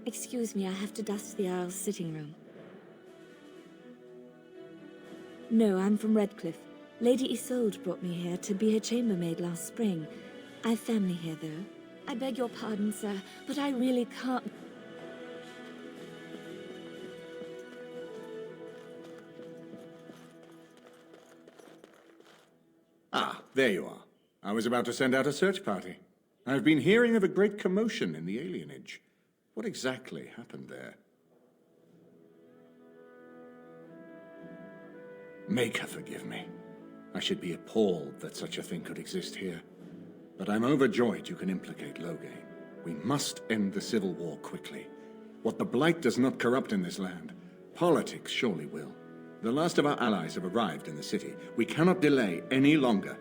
Excuse me, I have to dust the Earl's sitting room. No, I'm from Redkliff. Lady Isolde brought me here to be her chambermaid last spring. I've family here, though. I beg your pardon, sir, but I really can't... Ah, there you are. I was about to send out a search party. I've been hearing of a great commotion in the alienage. What exactly happened there? Make her forgive me. I should be appalled that such a thing could exist here. But I'm overjoyed you can implicate Loge. We must end the civil war quickly. What the Blight does not corrupt in this land, politics surely will. The last of our allies have arrived in the city. We cannot delay any longer.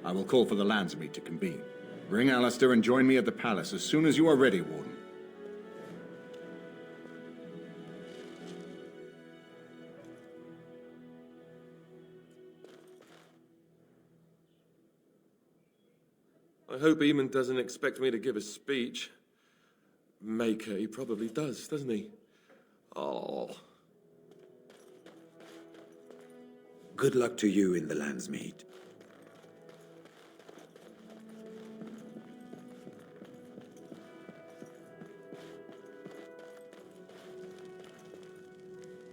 I will call for the Landsmeet to convene. Bring Alistair and join me at the palace as soon as you are ready, Warden. I hope Eamon doesn't expect me to give a speech. Maker, he probably does, doesn't he? Oh. Good luck to you in the Landsmeet.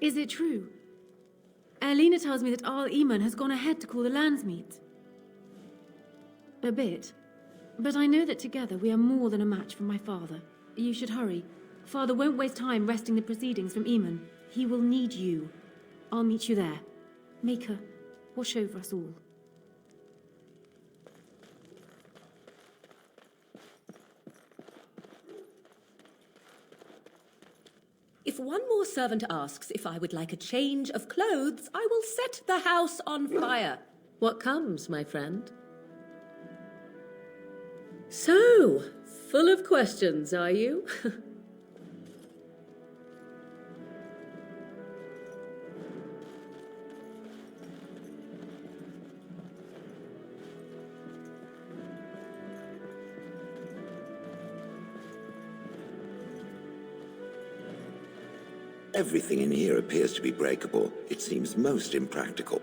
Is it true? Erlina tells me that Arl Eamon has gone ahead to call the Landsmeet. A bit. But I know that together we are more than a match for my father. You should hurry. Father won't waste time wresting the proceedings from Eamon. He will need you. I'll meet you there. Maker, watch over us all. If one more servant asks if I would like a change of clothes, I will set the house on fire. What comes, my friend? So, full of questions, are you? Everything in here appears to be breakable. It seems most impractical.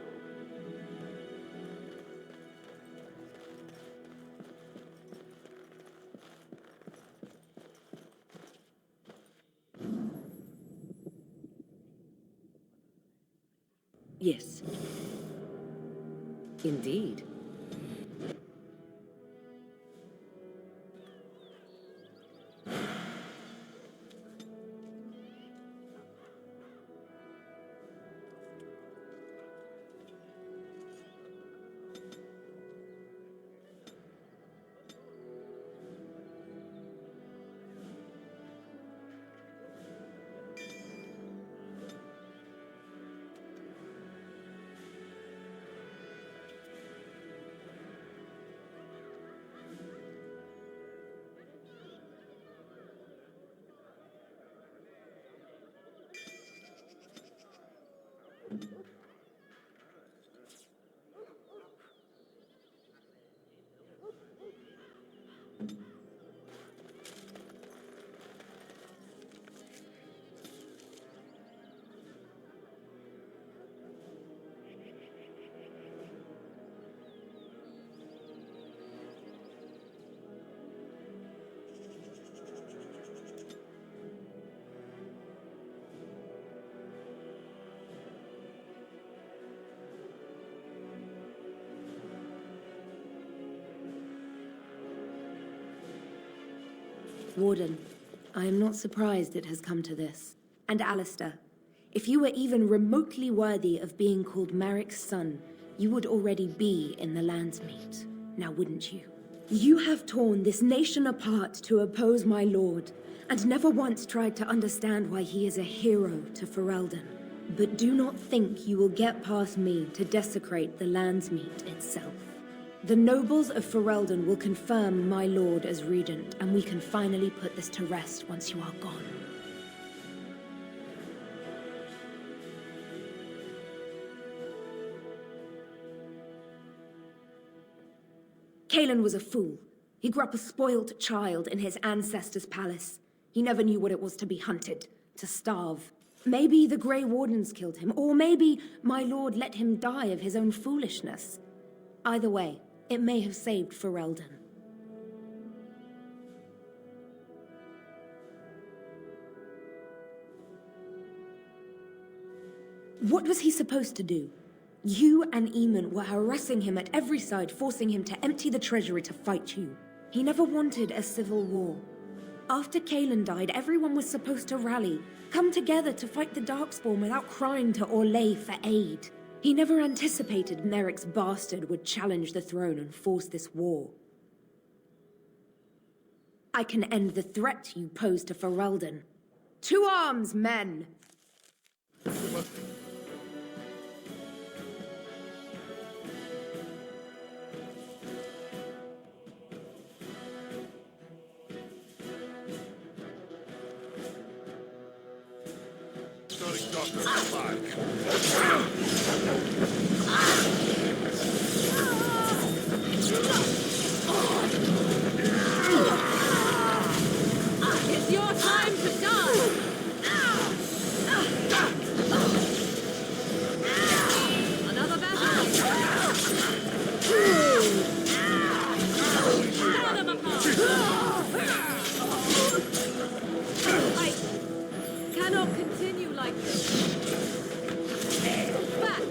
Yes. Indeed. Warden, I am not surprised it has come to this. And Alistair, if you were even remotely worthy of being called Marik's son, you would already be in the Landsmeet, now wouldn't you? You have torn this nation apart to oppose my lord, and never once tried to understand why he is a hero to Ferelden. But do not think you will get past me to desecrate the Landsmeet itself. The nobles of Ferelden will confirm my lord as regent, and we can finally put this to rest once you are gone. Cailan was a fool. He grew up a spoilt child in his ancestors' palace. He never knew what it was to be hunted, to starve. Maybe the Grey Wardens killed him, or maybe my lord let him die of his own foolishness. Either way, it may have saved Ferelden. What was he supposed to do? You and Eamon were harassing him at every side, forcing him to empty the treasury to fight you. He never wanted a civil war. After Kaelin died, everyone was supposed to rally, come together to fight the Darkspawn without crying to Orlais for aid. He never anticipated Merrick's bastard would challenge the throne and force this war. I can end the threat you pose to Ferelden. To arms, men! It's your time to die! Another battle! Tear them apart! I cannot continue like this. Back!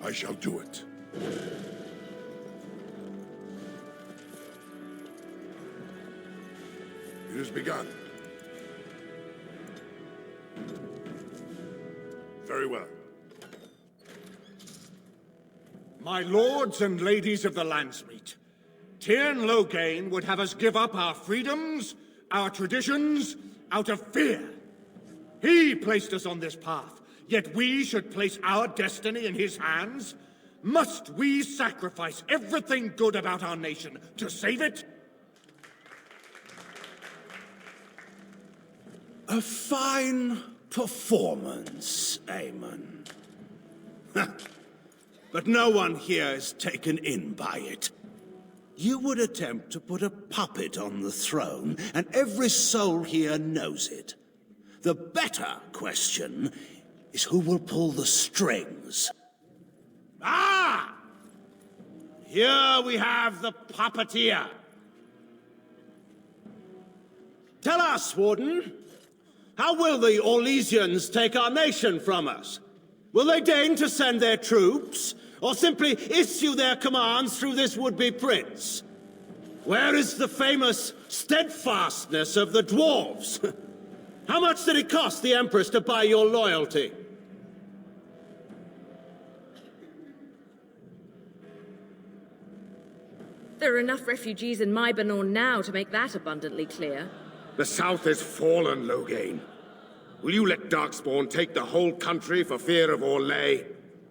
I shall do it. It has begun. Very well. My lords and ladies of the Landsmeet, Tyrn Loghain would have us give up our freedoms, our traditions, out of fear. He placed us on this path, yet we should place our destiny in his hands? Must we sacrifice everything good about our nation to save it? A fine performance, Aemon. But no one here is taken in by it. You would attempt to put a puppet on the throne, and every soul here knows it. The better question is who will pull the strings. Ah! Here we have the puppeteer. Tell us, Warden, how will the Orlesians take our nation from us? Will they deign to send their troops, or simply issue their commands through this would-be prince? Where is the famous steadfastness of the dwarves? How much did it cost the Empress to buy your loyalty? There are enough refugees in Mybanor now to make that abundantly clear. The South has fallen, Loghain. Will you let Darkspawn take the whole country for fear of Orlais?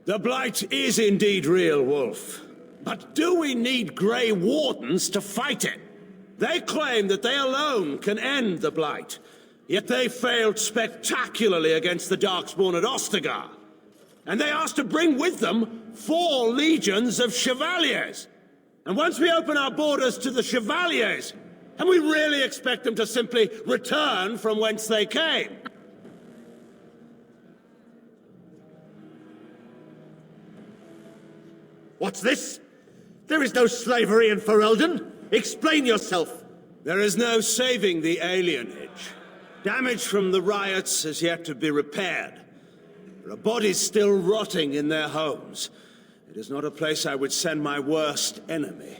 The Blight is indeed real, Wolf. But do we need Grey Wardens to fight it? They claim that they alone can end the Blight, yet they failed spectacularly against the Darkspawn at Ostagar. And they asked to bring with them 4 legions of chevaliers. And once we open our borders to the chevaliers, can we really expect them to simply return from whence they came? What's this? There is no slavery in Ferelden. Explain yourself. There is no saving the alienage. Damage from the riots has yet to be repaired. There are bodies still rotting in their homes. It is not a place I would send my worst enemy.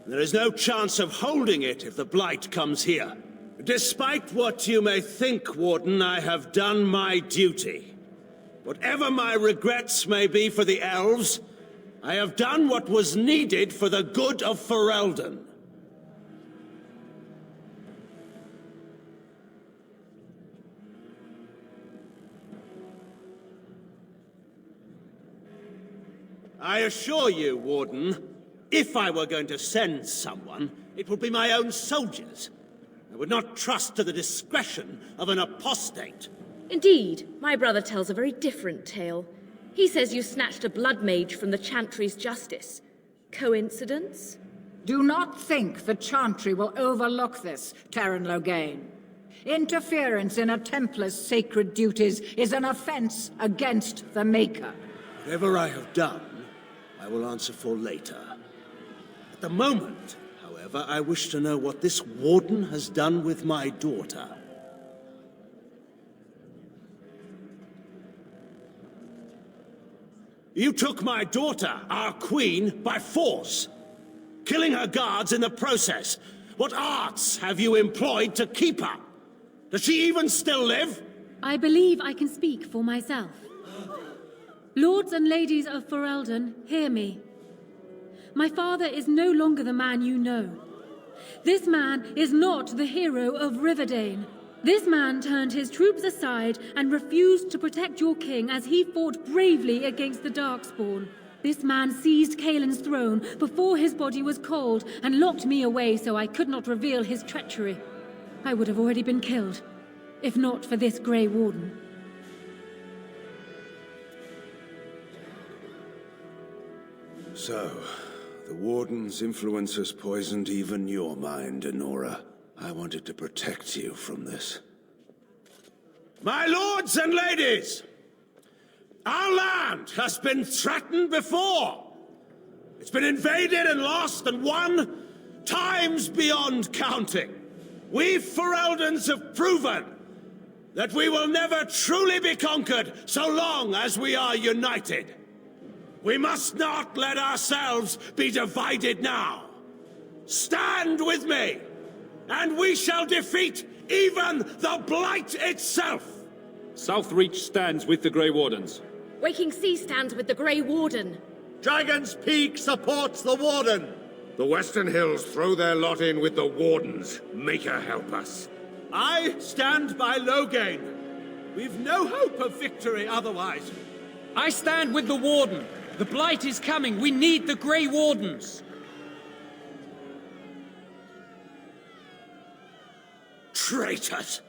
There is no chance of holding it if the Blight comes here. Despite what you may think, Warden, I have done my duty. Whatever my regrets may be for the elves, I have done what was needed for the good of Ferelden. I assure you, Warden, if I were going to send someone, it would be my own soldiers. I would not trust to the discretion of an apostate. Indeed, my brother tells a very different tale. He says you snatched a blood mage from the Chantry's justice. Coincidence? Do not think the Chantry will overlook this, Terran Loghain. Interference in a Templar's sacred duties is an offense against the Maker. Whatever I have done, I will answer for later. At the moment, however, I wish to know what this Warden has done with my daughter. You took my daughter, our queen, by force, killing her guards in the process. What arts have you employed to keep her? Does she even still live? I believe I can speak for myself. Lords and ladies of Ferelden, hear me. My father is no longer the man you know. This man is not the hero of Riverdane. This man turned his troops aside and refused to protect your king as he fought bravely against the Darkspawn. This man seized Kaelin's throne before his body was cold and locked me away so I could not reveal his treachery. I would have already been killed, if not for this Grey Warden. So, the Warden's influence has poisoned even your mind, Enora. I wanted to protect you from this. My lords and ladies! Our land has been threatened before. It's been invaded and lost and won times beyond counting. We Fereldans have proven that we will never truly be conquered so long as we are united. We must not let ourselves be divided now. Stand with me, and we shall defeat even the Blight itself! Southreach stands with the Grey Wardens. Waking Sea stands with the Grey Warden. Dragon's Peak supports the Warden. The Western Hills throw their lot in with the Wardens. Maker help us. I stand by Loghain. We've no hope of victory otherwise. I stand with the Warden. The Blight is coming. We need the Grey Wardens. Traitors!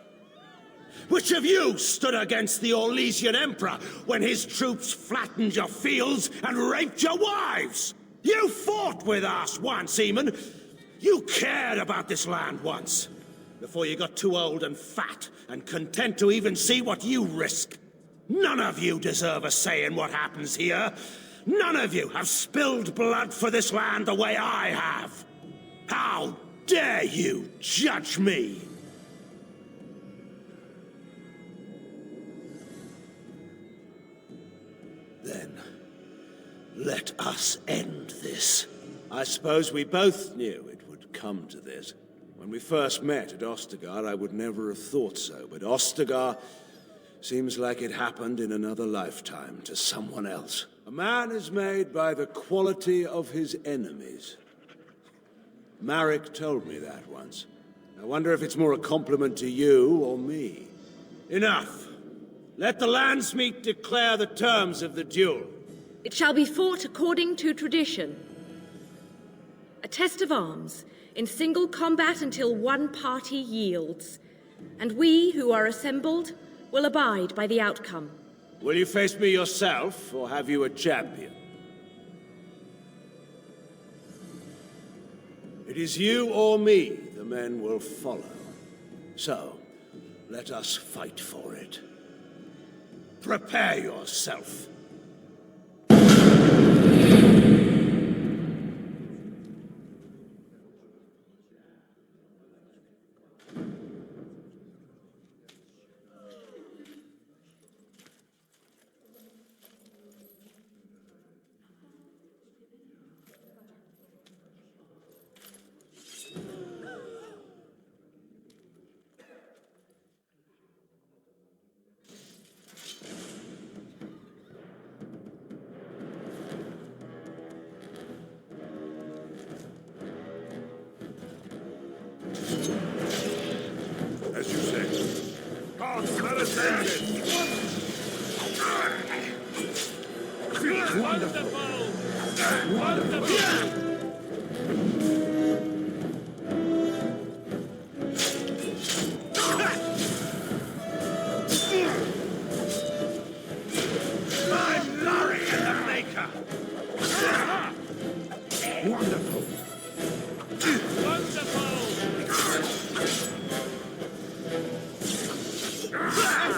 Which of you stood against the Orlesian Emperor when his troops flattened your fields and raped your wives? You fought with us once, Eamon. You cared about this land once, before you got too old and fat and content to even see what you risk. None of you deserve a say in what happens here. None of you have spilled blood for this land the way I have. How dare you judge me? Then, let us end this. I suppose we both knew it would come to this. When we first met at Ostagar, I would never have thought so, but Ostagar seems like it happened in another lifetime to someone else. A man is made by the quality of his enemies. Marek told me that once. I wonder if it's more a compliment to you or me. Enough. Let the Landsmeet declare the terms of the duel. It shall be fought according to tradition. A test of arms, in single combat until one party yields. And we, who are assembled, will abide by the outcome. Will you face me yourself, or have you a champion? It is you or me the men will follow. So, let us fight for it. Prepare yourself. As you say. Gods, let us end this! Wonderful! Wonderful! I'm Larry and the Maker! Wonderful!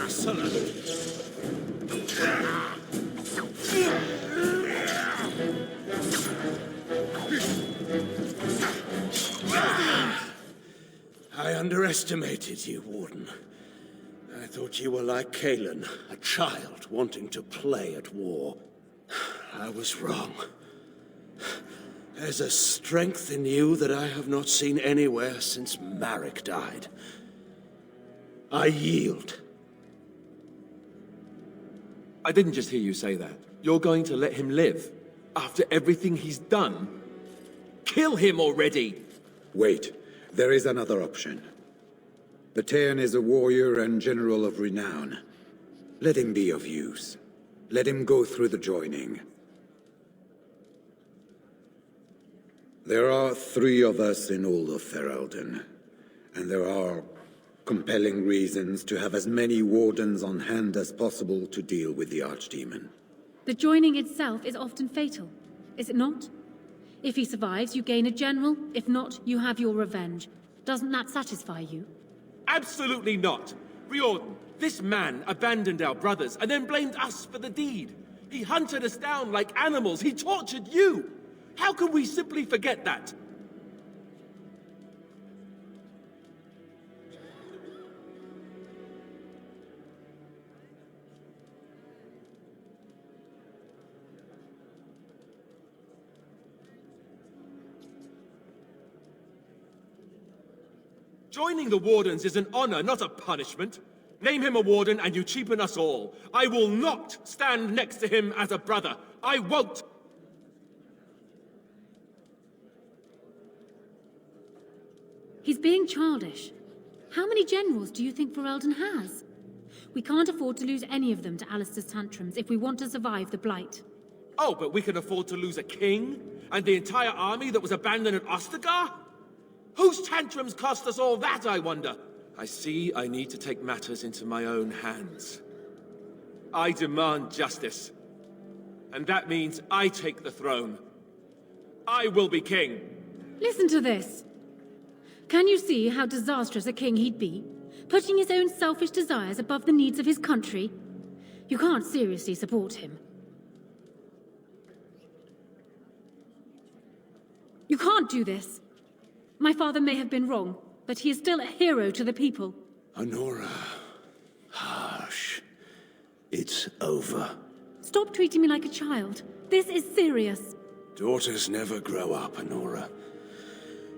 Excellent. I underestimated you, Warden. I thought you were like Kalen, a child wanting to play at war. I was wrong. There's a strength in you that I have not seen anywhere since Marek died. I yield. I didn't just hear you say that. You're going to let him live? After everything he's done? Kill him already! Wait. There is another option. The Tern is a warrior and general of renown. Let him be of use. Let him go through the joining. There are 3 of us in all of Ferelden, and there are compelling reasons to have as many wardens on hand as possible to deal with the Archdemon. The joining itself is often fatal, is it not? If he survives, you gain a general. If not, you have your revenge. Doesn't that satisfy you? Absolutely not! Riordan, this man abandoned our brothers and then blamed us for the deed. He hunted us down like animals. He tortured you! How can we simply forget that? Joining the Wardens is an honor, not a punishment. Name him a Warden and you cheapen us all. I will not stand next to him as a brother. I won't! He's being childish. How many generals do you think Ferelden has? We can't afford to lose any of them to Alister's tantrums if we want to survive the Blight. Oh, but we can afford to lose a king? And the entire army that was abandoned at Ostagar? Whose tantrums cost us all that, I wonder? I see I need to take matters into my own hands. I demand justice. And that means I take the throne. I will be king. Listen to this. Can you see how disastrous a king he'd be? Putting his own selfish desires above the needs of his country? You can't seriously support him. You can't do this. My father may have been wrong, but he is still a hero to the people. Honora. Harsh. It's over. Stop treating me like a child. This is serious. Daughters never grow up, Honora.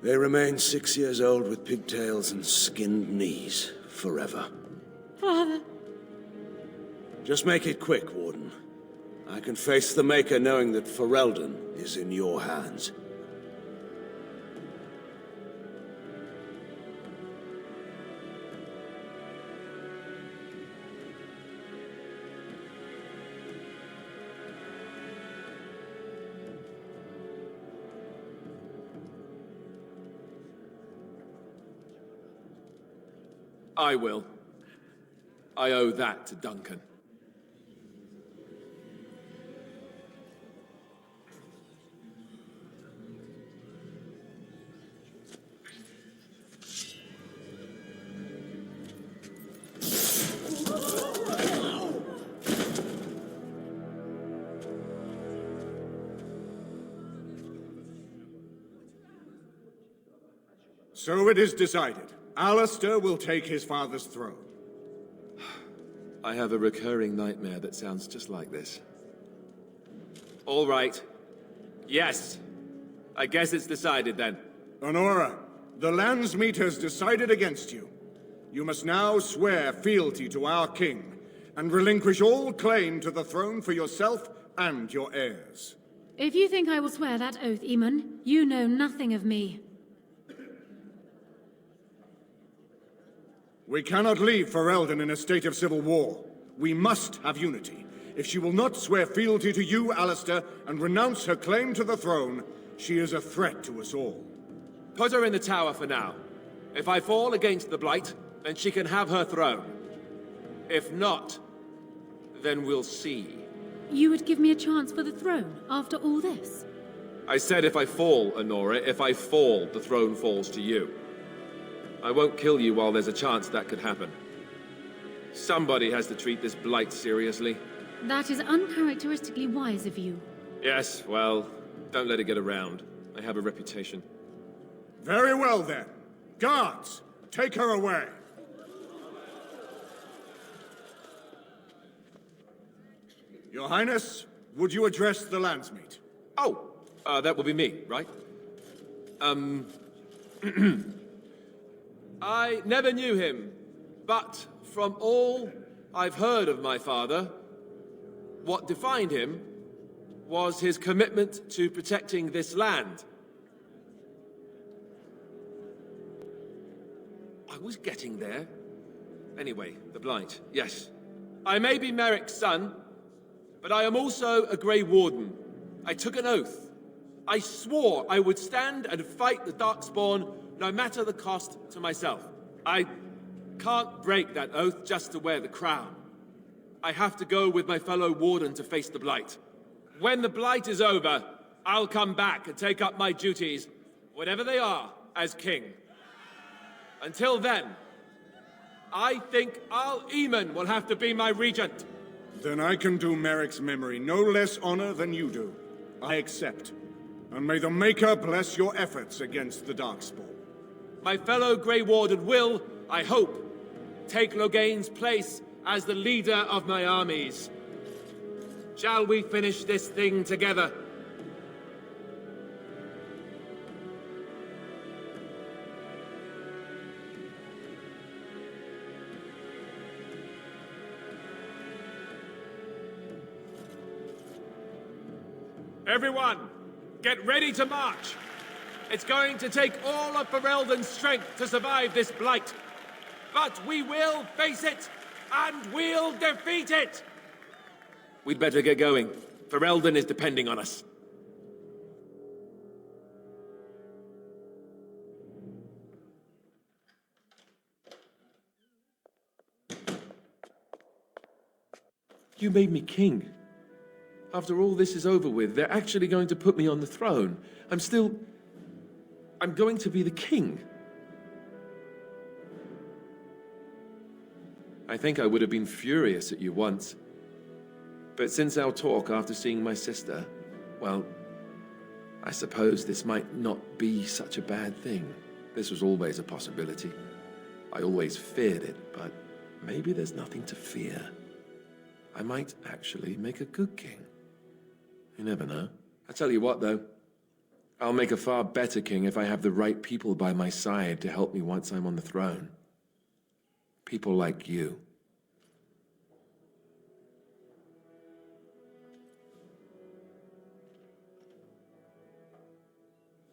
They remain 6 years old with pigtails and skinned knees forever. Father. Just make it quick, Warden. I can face the Maker knowing that Ferelden is in your hands. I will. I owe that to Duncan. So it is decided. Alistair will take his father's throne. I have a recurring nightmare that sounds just like this. All right. Yes. I guess it's decided then. Honora, the Landsmeet has decided against you. You must now swear fealty to our king, and relinquish all claim to the throne for yourself and your heirs. If you think I will swear that oath, Eamon, you know nothing of me. We cannot leave Ferelden in a state of civil war. We must have unity. If she will not swear fealty to you, Alistair, and renounce her claim to the throne, she is a threat to us all. Put her in the tower for now. If I fall against the Blight, then she can have her throne. If not, then we'll see. You would give me a chance for the throne after all this? I said if I fall, Honora. If I fall, the throne falls to you. I won't kill you while there's a chance that could happen. Somebody has to treat this Blight seriously. That is uncharacteristically wise of you. Yes, well, don't let it get around. I have a reputation. Very well, then. Guards, take her away. Your Highness, would you address the Landsmeet? Oh, that will be me, right? I never knew him, but from all I've heard of my father, what defined him was his commitment to protecting this land. I was getting there. Anyway, the Blight, yes. I may be Merrick's son, but I am also a Grey Warden. I took an oath. I swore I would stand and fight the Darkspawn, no matter the cost to myself. I can't break that oath just to wear the crown. I have to go with my fellow Warden to face the Blight. When the Blight is over, I'll come back and take up my duties, whatever they are, as king. Until then, I think Al Eamon will have to be my regent. Then I can do Merrick's memory no less honor than you do. I accept. And may the Maker bless your efforts against the Darkspawn. My fellow Grey Warden will, I hope, take Loghain's place as the leader of my armies. Shall we finish this thing together? Everyone, get ready to march. It's going to take all of Ferelden's strength to survive this Blight. But we will face it, and we'll defeat it! We'd better get going. Ferelden is depending on us. You made me king. After all this is over with, they're actually going to put me on the throne. I'm going to be the king. I think I would have been furious at you once. But since our talk after seeing my sister, well, I suppose this might not be such a bad thing. This was always a possibility. I always feared it, but maybe there's nothing to fear. I might actually make a good king. You never know. I tell you what, though. I'll make a far better king if I have the right people by my side to help me once I'm on the throne. People like you.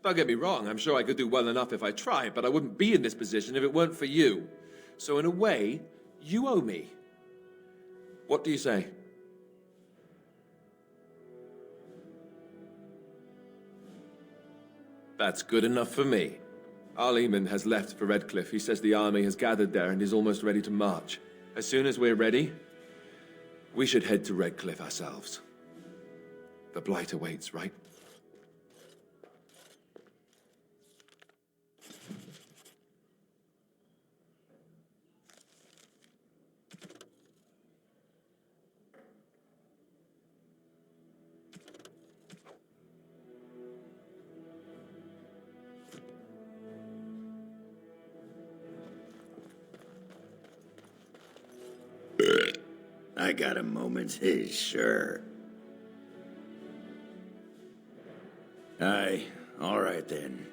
Don't get me wrong, I'm sure I could do well enough if I tried, but I wouldn't be in this position if it weren't for you. So in a way, you owe me. What do you say? That's good enough for me. Al Eamon has left for Redkliff. He says the army has gathered there and is almost ready to march. As soon as we're ready, we should head to Redkliff ourselves. The Blight awaits, right? I got a moment, sure. Aye, all right then.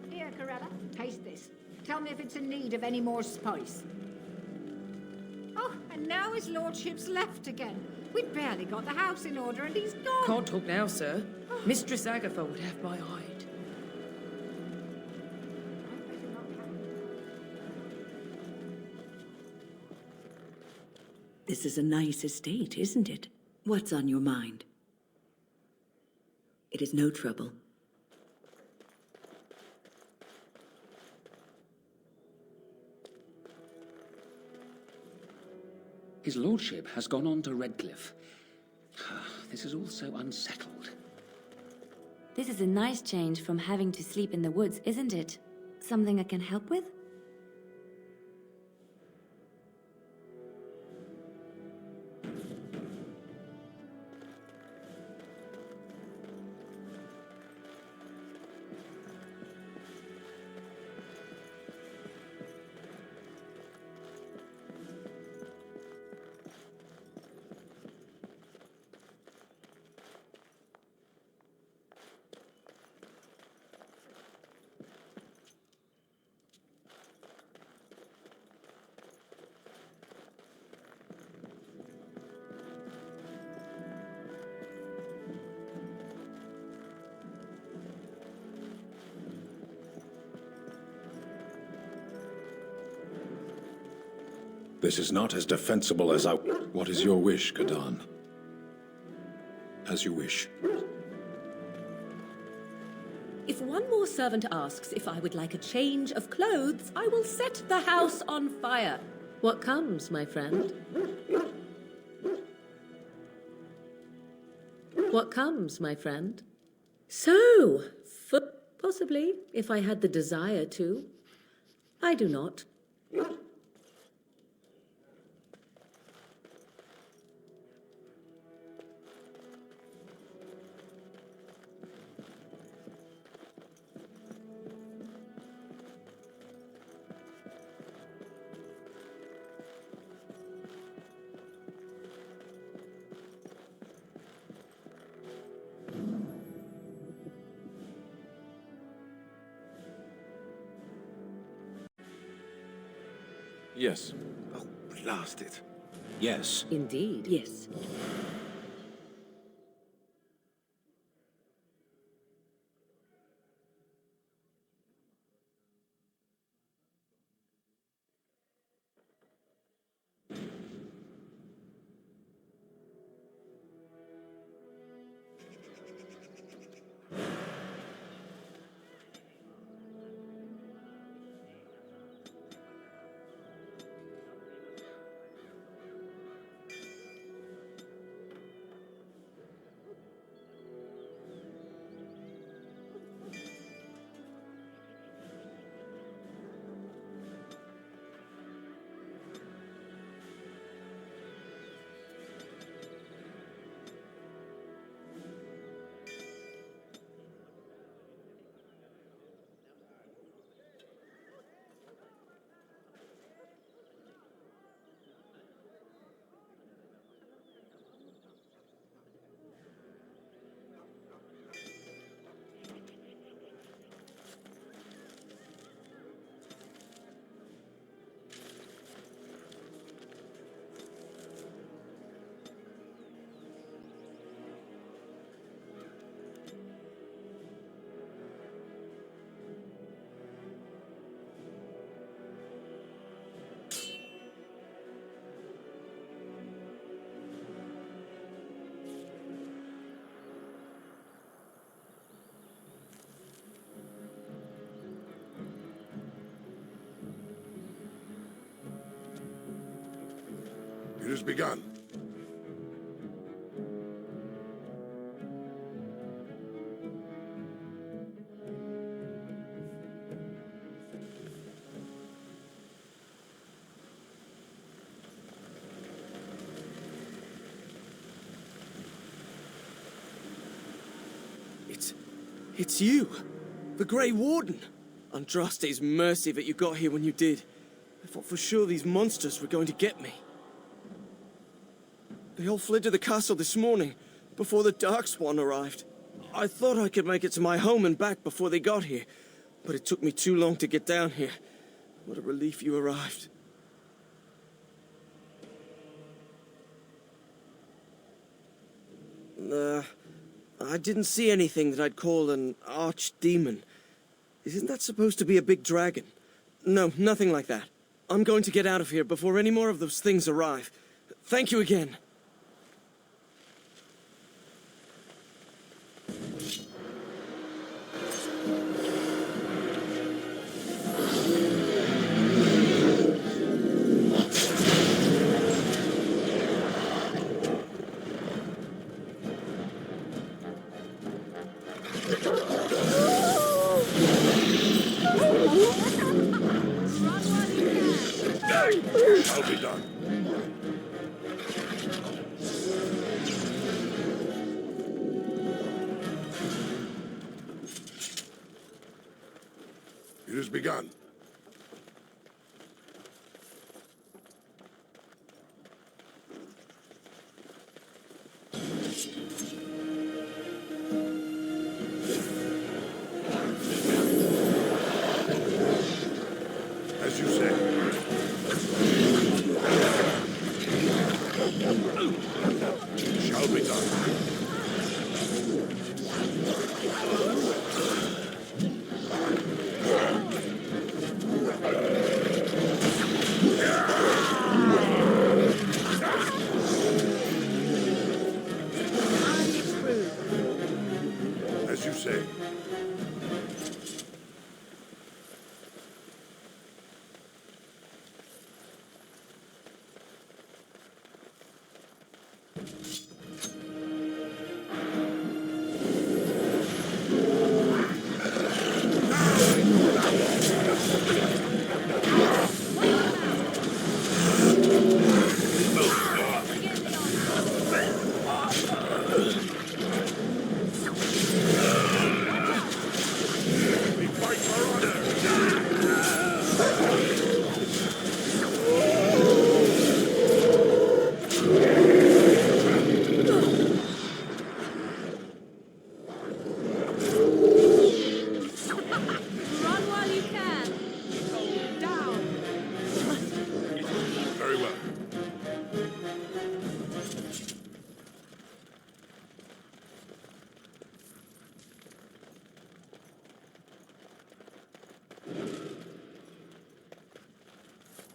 Here, Corella, taste this. Tell me if it's in need of any more spice. Oh, and now his lordship's left again. We barely got the house in order and he's gone. Can't talk now, sir. Mistress Agatha would have my hide. This is a nice estate, isn't it? What's on your mind? It is no trouble. His lordship has gone on to Redkliff. This is all so unsettled. This is a nice change from having to sleep in the woods, isn't it? Something I can help with? This is not as defensible as I... What is your wish, Kadan? As you wish. If one more servant asks if I would like a change of clothes, I will set the house on fire. What comes, my friend? What comes, my friend? So, possibly, if I had the desire to. I do not. Yes. Oh, blast it. Yes. Indeed. Yes. has begun. It's you, the Grey Warden. Andraste's mercy that you got here when you did. I thought for sure these monsters were going to get me. They all fled to the castle this morning, before the Darkspawn arrived. I thought I could make it to my home and back before they got here, but it took me too long to get down here. What a relief you arrived. I didn't see anything that I'd call an archdemon. Isn't that supposed to be a big dragon? No, nothing like that. I'm going to get out of here before any more of those things arrive. Thank you again. I'll be done. It has begun. As you say. Shall be done. As you say.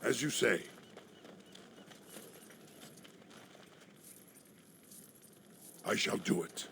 As you say. I shall do it.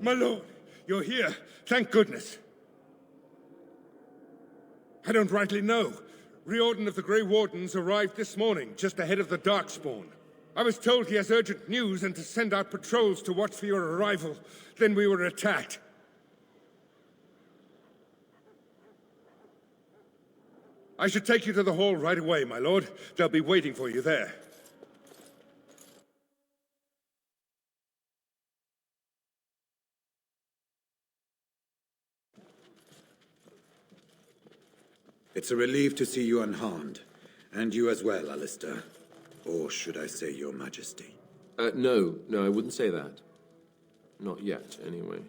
My lord, you're here. Thank goodness. I don't rightly know. Riordan of the Grey Wardens arrived this morning, just ahead of the Darkspawn. I was told he has urgent news and to send out patrols to watch for your arrival. Then we were attacked. I should take you to the hall right away, my lord. They'll be waiting for you there. It's a relief to see you unharmed. And you as well, Allister. Or should I say your majesty? No, I wouldn't say that. Not yet, anyway.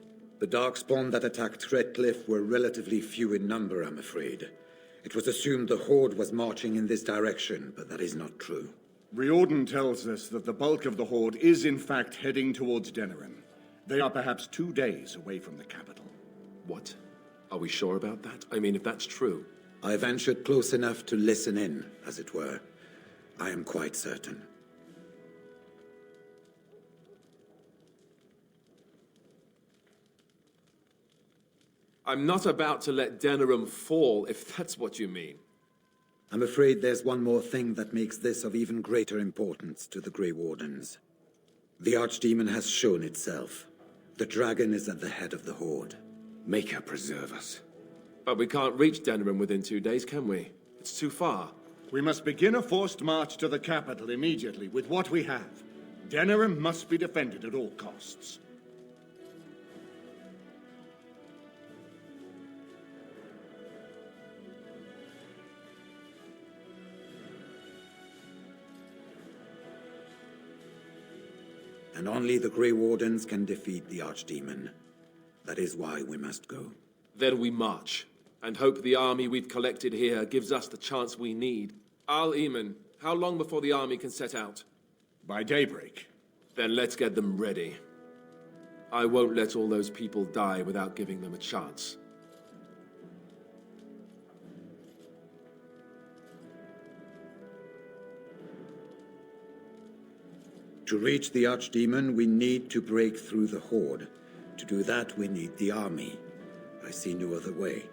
The Darkspawn that attacked Redkliff were relatively few in number, I'm afraid. It was assumed the Horde was marching in this direction, but that is not true. Riordan tells us that the bulk of the Horde is in fact heading towards Denerim. They are perhaps 2 days away from the capital. What? Are we sure about that? I mean, if that's true... I ventured close enough to listen in, as it were. I am quite certain. I'm not about to let Denerim fall, if that's what you mean. I'm afraid there's one more thing that makes this of even greater importance to the Grey Wardens. The Archdemon has shown itself. The dragon is at the head of the Horde. Make her preserve us. But we can't reach Denerim within 2 days, can we? It's too far. We must begin a forced march to the capital immediately with what we have. Denerim must be defended at all costs. And only the Grey Wardens can defeat the Archdemon. That is why we must go. Then we march, and hope the army we've collected here gives us the chance we need. Al-Eamon, how long before the army can set out? By daybreak. Then let's get them ready. I won't let all those people die without giving them a chance. To reach the Archdemon, we need to break through the Horde. To do that, we need the army. I see no other way.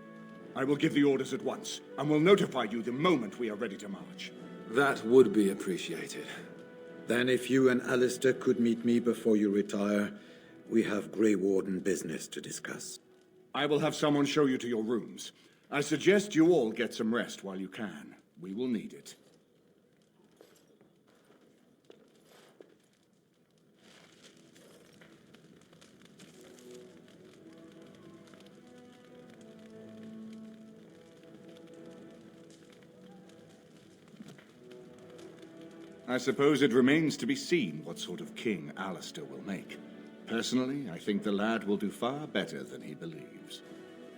I will give the orders at once, and will notify you the moment we are ready to march. That would be appreciated. Then if you and Allister could meet me before you retire, we have Grey Warden business to discuss. I will have someone show you to your rooms. I suggest you all get some rest while you can. We will need it. I suppose it remains to be seen what sort of king Allister will make. Personally, I think the lad will do far better than he believes.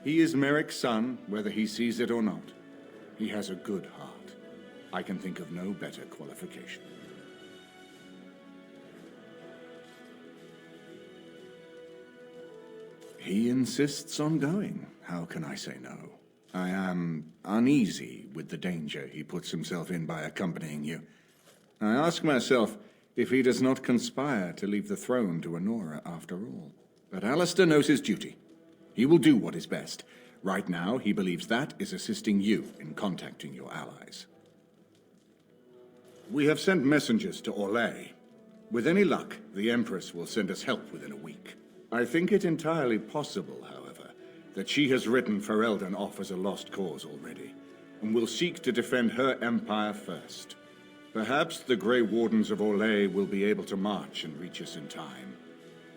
He is Merrick's son, whether he sees it or not. He has a good heart. I can think of no better qualification. He insists on going. How can I say no? I am uneasy with the danger he puts himself in by accompanying you. I ask myself if he does not conspire to leave the throne to Honora after all. But Allister knows his duty. He will do what is best. Right now, he believes that is assisting you in contacting your allies. We have sent messengers to Orlais. With any luck, the Empress will send us help within a week. I think it entirely possible, however, that she has written Ferelden off as a lost cause already, and will seek to defend her empire first. Perhaps the Grey Wardens of Orlais will be able to march and reach us in time.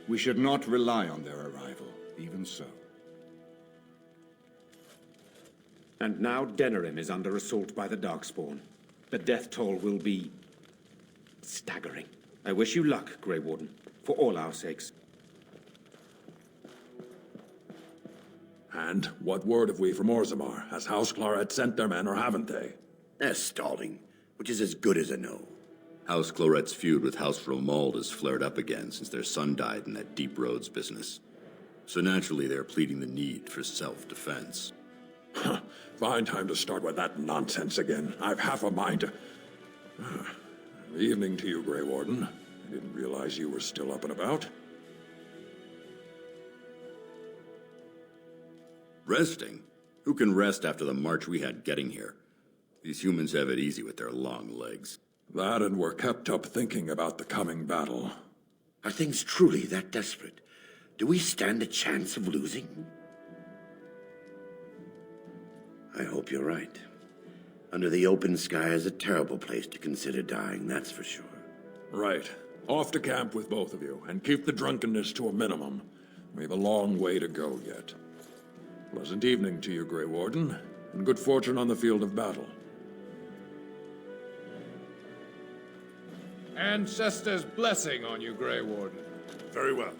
We should not rely on their arrival, even so. And now Denerim is under assault by the Darkspawn. The death toll will be staggering. I wish you luck, Grey Warden, for all our sakes. And what word have we from Orzammar? Has House Claret sent their men, or haven't they? They're stalling, which is as good as a no. House Claret's feud with House Romald has flared up again since their son died in that Deep Roads business. So naturally, they're pleading the need for self-defense. Fine time to start with that nonsense again. I've half a mind to... Evening to you, Grey Warden. I didn't realize you were still up and about. Resting? Who can rest after the march we had getting here? These humans have it easy with their long legs. That, and we're kept up thinking about the coming battle. Are things truly that desperate? Do we stand a chance of losing? I hope you're right. Under the open sky is a terrible place to consider dying, that's for sure. Right. Off to camp with both of you, and keep the drunkenness to a minimum. We have a long way to go yet. Pleasant evening to you, Grey Warden, and good fortune on the field of battle. Ancestors' blessing on you, Grey Warden. Very well.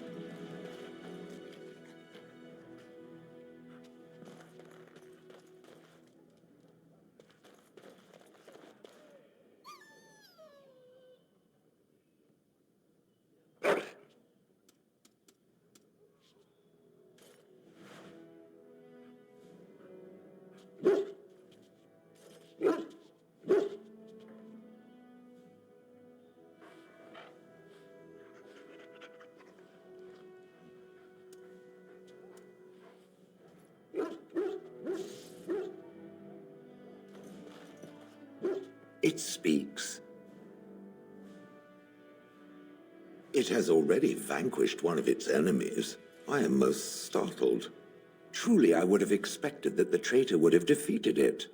It speaks. It has already vanquished one of its enemies. I am most startled. Truly, I would have expected that the traitor would have defeated it.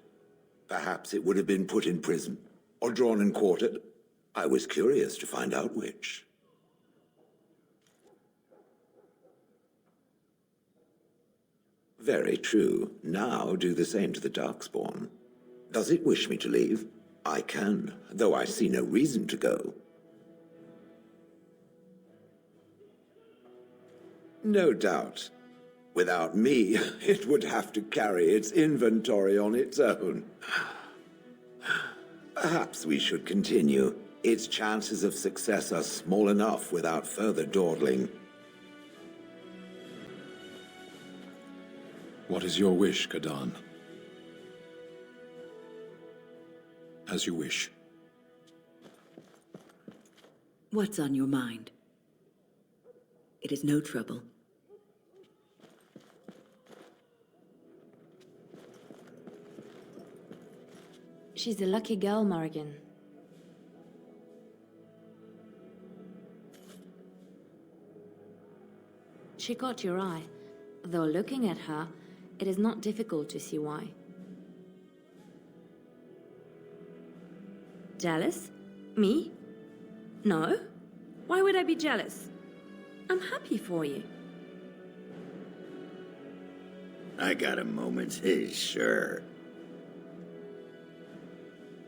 Perhaps it would have been put in prison, or drawn and quartered. I was curious to find out which. Very true. Now do the same to the Darkspawn. Does it wish me to leave? I can, though I see no reason to go. No doubt. Without me, it would have to carry its inventory on its own. Perhaps we should continue. Its chances of success are small enough without further dawdling. What is your wish, Kadan? As you wish. What's on your mind? It is no trouble. She's a lucky girl, Morrigan. She caught your eye. Though looking at her, it is not difficult to see why. Jealous? Me? No. Why would I be jealous? I'm happy for you. I got a moment's haze, sure.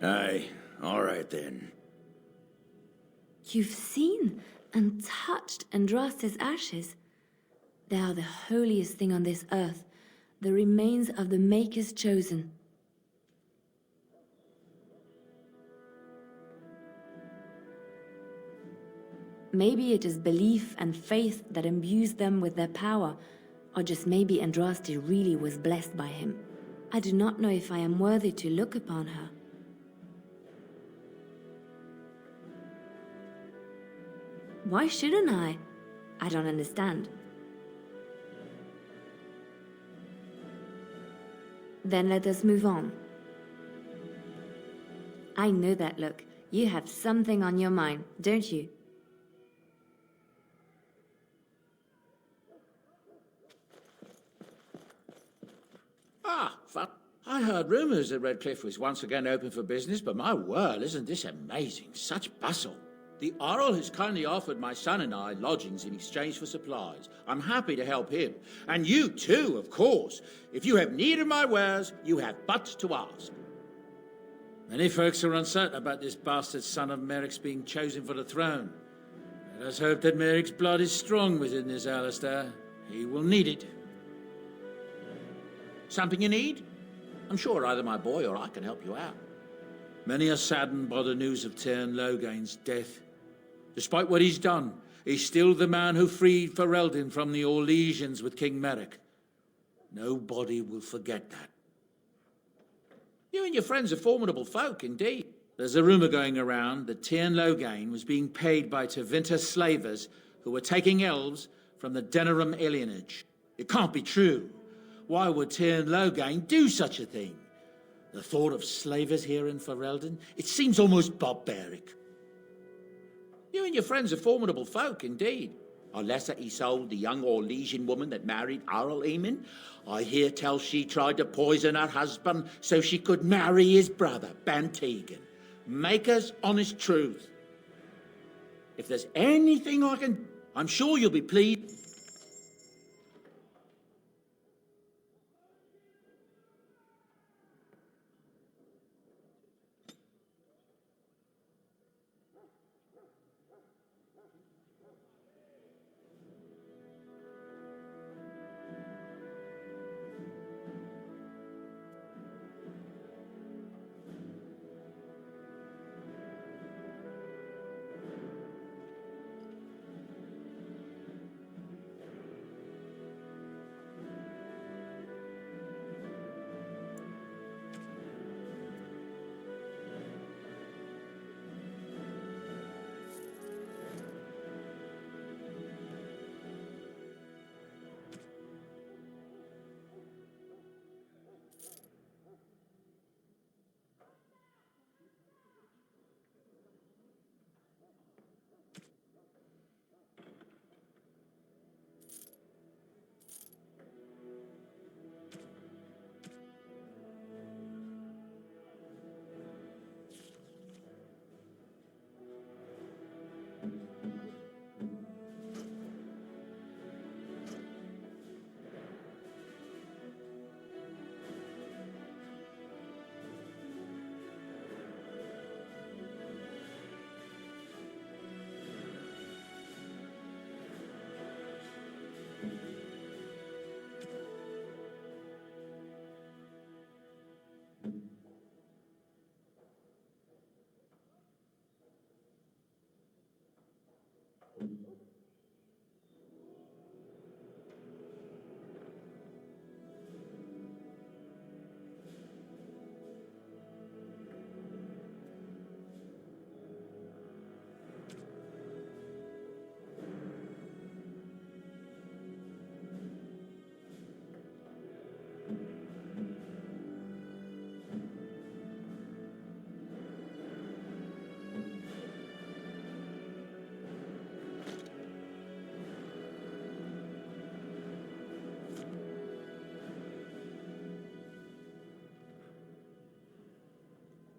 Aye, all right then. You've seen and touched Andraste's ashes. They are the holiest thing on this earth, the remains of the Maker's chosen. Maybe it is belief and faith that imbues them with their power, or just maybe Andraste really was blessed by him. I do not know if I am worthy to look upon her. Why shouldn't I? I don't understand. Then let us move on. I know that look. You have something on your mind, don't you? Ah, fuck. I heard rumours that Redkliff was once again open for business, but my word, isn't this amazing? Such bustle. The Earl has kindly offered my son and I lodgings in exchange for supplies. I'm happy to help him. And you too, of course. If you have need of my wares, you have but to ask. Many folks are uncertain about this bastard son of Merrick's being chosen for the throne. Let us hope that Merrick's blood is strong within this Alistair. He will need it. Something you need? I'm sure either my boy or I can help you out. Many are saddened by the news of Tyrn Logain's death. Despite what he's done, he's still the man who freed Ferelden from the Orlesians with King Merrick. Nobody will forget that. You and your friends are formidable folk, indeed. There's a rumour going around that Tyrn Logain was being paid by Tevinter slavers who were taking elves from the Denerim alienage. It can't be true. Why would Tyrn Logain do such a thing? The thought of slavers here in Ferelden, it seems almost barbaric. You and your friends are formidable folk, indeed. Alessa Isolde, the young Orlesian woman that married Earl Eamon, I hear tell she tried to poison her husband so she could marry his brother, Bantegan. Maker's honest truth. If there's anything I can... I'm sure you'll be pleased.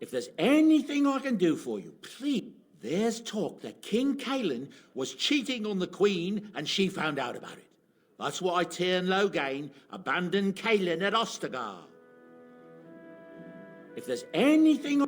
If there's anything I can do for you, please. There's talk that King Kaelin was cheating on the Queen and she found out about it. That's why Tyrn Logain abandoned Kaelin at Ostagar. If there's anything...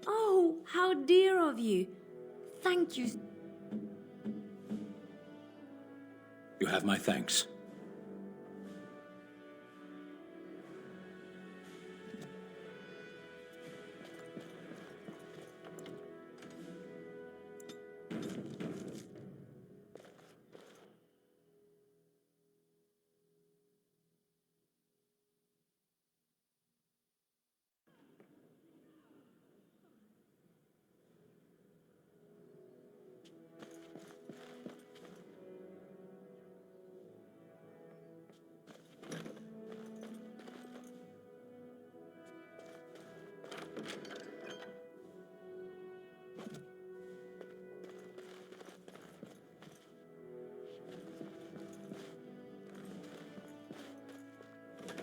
Oh, how dear of you. Thank you. have my thanks.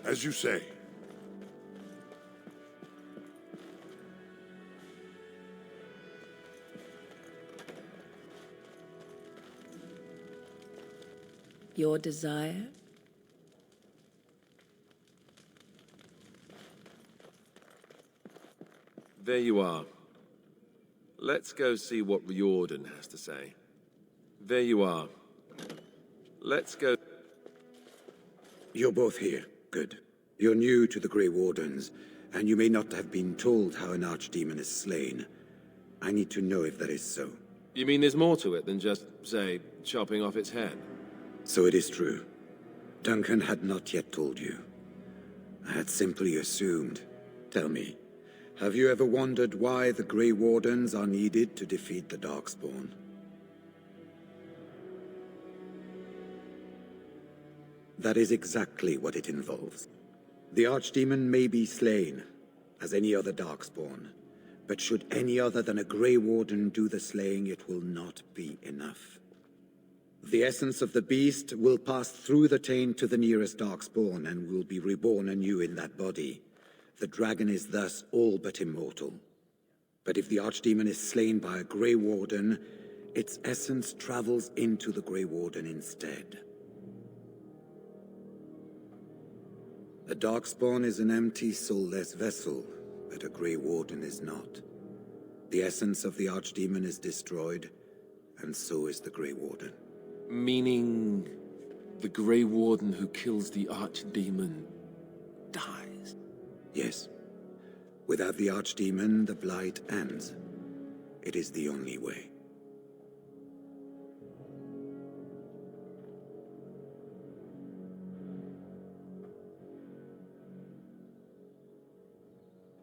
As you say. Your desire? There you are. Let's go see what Riordan has to say. There you are. Let's go... You're both here. Good. You're new to the Grey Wardens, and you may not have been told how an archdemon is slain. I need to know if that is so. You mean there's more to it than just, say, chopping off its head? So it is true. Duncan had not yet told you. I had simply assumed. Tell me, have you ever wondered why the Grey Wardens are needed to defeat the Darkspawn? That is exactly what it involves. The Archdemon may be slain, as any other Darkspawn, but should any other than a Grey Warden do the slaying, it will not be enough. The essence of the beast will pass through the taint to the nearest Darkspawn and will be reborn anew in that body. The dragon is thus all but immortal. But if the Archdemon is slain by a Grey Warden, its essence travels into the Grey Warden instead. A Darkspawn is an empty, soulless vessel, but a Grey Warden is not. The essence of the Archdemon is destroyed, and so is the Grey Warden. Meaning the Grey Warden who kills the Archdemon dies? Yes. Without the Archdemon, the blight ends. It is the only way.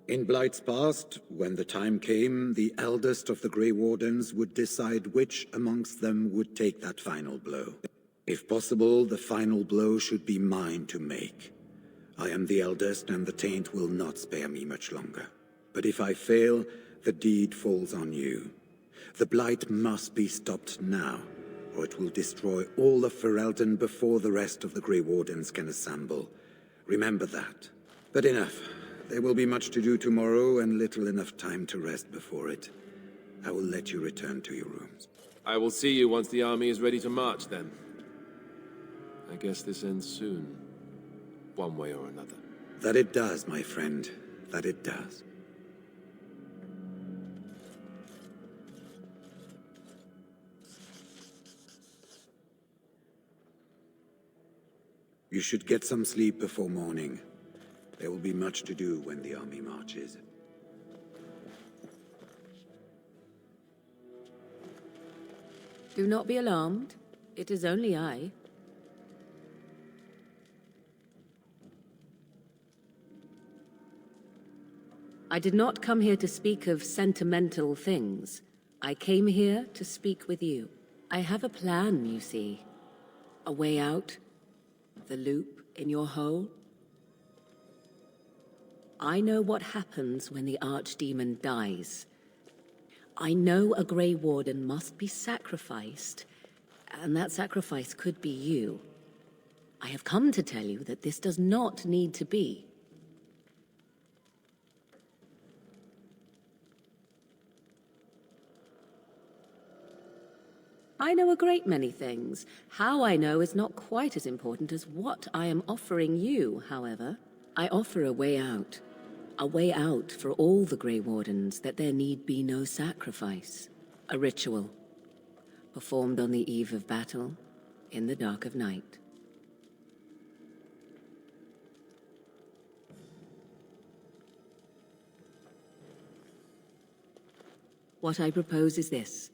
In Blight's past, when the time came, the eldest of the Grey Wardens would decide which amongst them would take that final blow. If possible, the final blow should be mine to make. I am the eldest, and the taint will not spare me much longer. But if I fail, the deed falls on you. The Blight must be stopped now, or it will destroy all of Ferelden before the rest of the Grey Wardens can assemble. Remember that. But enough. There will be much to do tomorrow, and little enough time to rest before it. I will let you return to your rooms. I will see you once the army is ready to march, then. I guess this ends soon, one way or another. That it does, my friend. That it does. You should get some sleep before morning. There will be much to do when the army marches. Do not be alarmed. It is only I. I did not come here to speak of sentimental things. I came here to speak with you. I have a plan, you see. A way out. The loop in your hole. I know what happens when the Archdemon dies. I know a Grey Warden must be sacrificed, and that sacrifice could be you. I have come to tell you that this does not need to be. I know a great many things. How I know is not quite as important as what I am offering you, however. I offer a way out. A way out for all the Grey Wardens, that there need be no sacrifice. A ritual, performed on the eve of battle, in the dark of night. What I propose is this.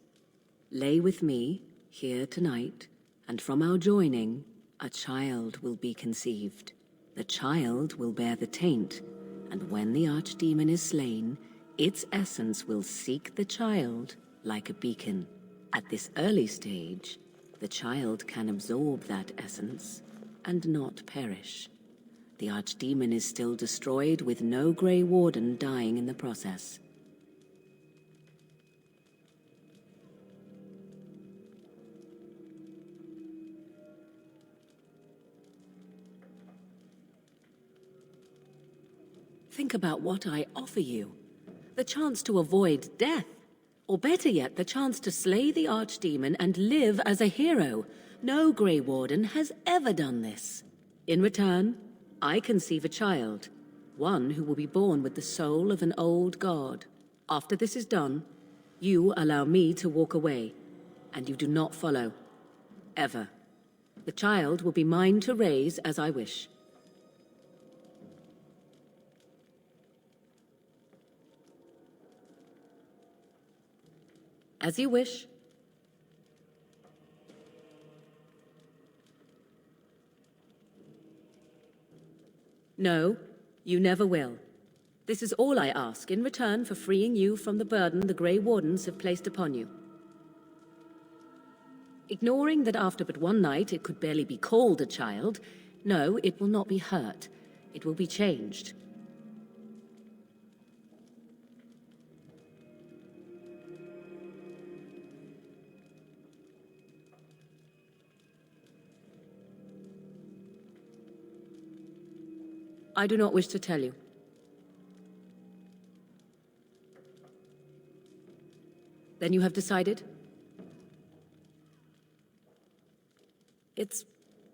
Lay with me, here tonight, and from our joining, a child will be conceived. The child will bear the taint, and when the archdemon is slain, its essence will seek the child like a beacon. At this early stage, the child can absorb that essence and not perish. The archdemon is still destroyed with no Grey Warden dying in the process. Think about what I offer you. The chance to avoid death. Or better yet, the chance to slay the archdemon and live as a hero. No Grey Warden has ever done this. In return, I conceive a child. One who will be born with the soul of an old god. After this is done, you allow me to walk away. And you do not follow. Ever. The child will be mine to raise as I wish. As you wish. No, you never will. This is all I ask in return for freeing you from the burden the Grey Wardens have placed upon you. Ignoring that after but one night it could barely be called a child, no, it will not be hurt. It will be changed. I do not wish to tell you. Then you have decided? It's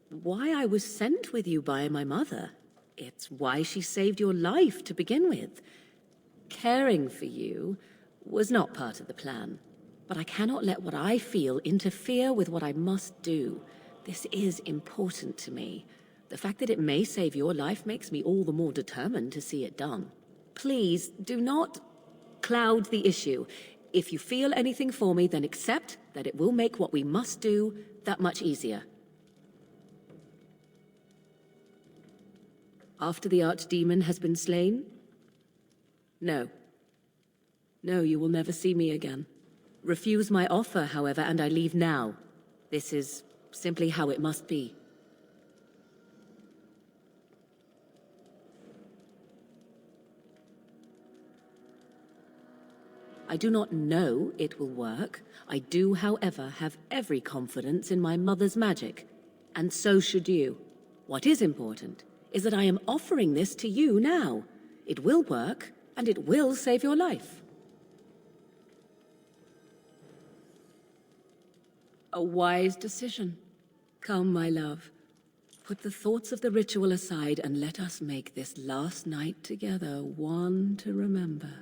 why I was sent with you by my mother. It's why she saved your life to begin with. Caring for you was not part of the plan, but I cannot let what I feel interfere with what I must do. This is important to me. The fact that it may save your life makes me all the more determined to see it done. Please, do not cloud the issue. If you feel anything for me, then accept that it will make what we must do that much easier. After the archdemon has been slain? No. No, you will never see me again. Refuse my offer, however, and I leave now. This is simply how it must be. I do not know it will work. I do, however, have every confidence in my mother's magic. And so should you. What is important is that I am offering this to you now. It will work, and it will save your life. A wise decision. Come, my love. Put the thoughts of the ritual aside and let us make this last night together one to remember.